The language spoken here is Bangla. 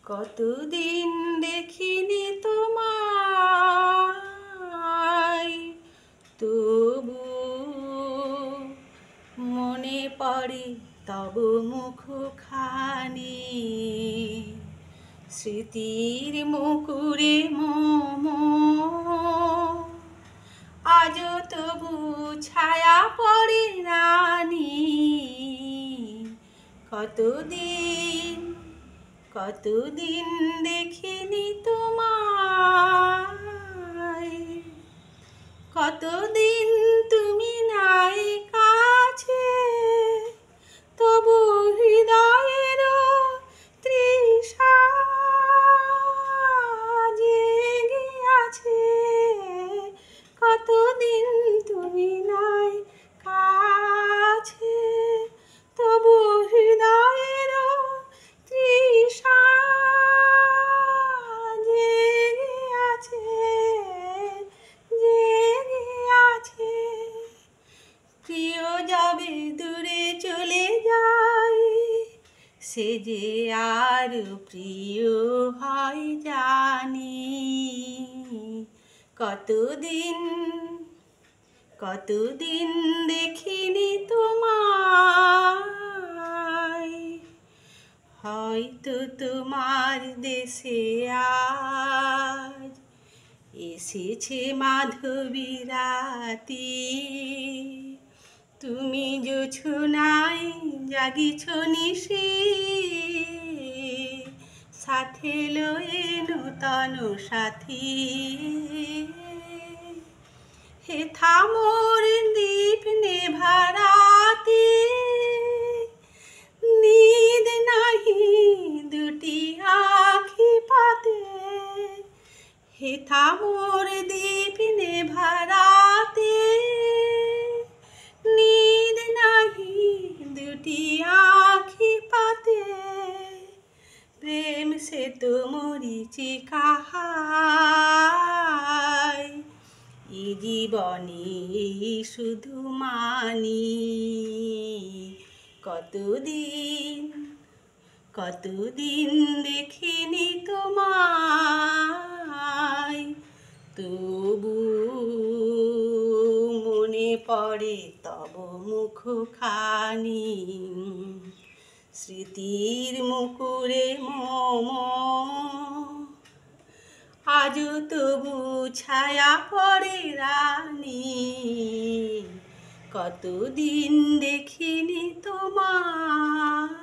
কতদিন দেখিনি তোমায়, তবু মনে পড়ে তব মুখখানি। স্মৃতির মুকুরে মম আজও তবু ছায়া পড়ে রানী। কতদিন দেখিনি তোমায়, কতদিন তুমি নাই কাছে, তবু হৃদয়ের তৃষা জেগে আছে। কতদিন তুমি নাই কাছে, তবু হৃদয়ের তৃষা জেগে আছে, জেগে আছে। প্রিয় যাবে দূরে চলে যায়, সে যে আর প্রিয় হয় জানি। কতদিন দেখিনি তোমায়, হয়তো তোমার দেশে আজ এসেছে মাধবী রাতি। তুমি জোছনায় জাগিছ নিশি, সাথে লয়ে নূতন সাথী। হেথা মোর দীপ নেভা রাতি, নিদ নাহি দুটি আখি পাতে। হেথা মোর দীপ নেভা রাতি, নিদ নাহি দুটি আখি পাতে। প্রেম সে তো মরিচিকা হায়, এ জীবনে শুধু মানি। কতদিন দেখিনি তোমায়, তবু মনে পড়ে তব মুখখানি। স্মৃতির মুকুরে মম আজও তবু ছায়া পড়ে রানী। কতদিন দেখিনি তোমায়।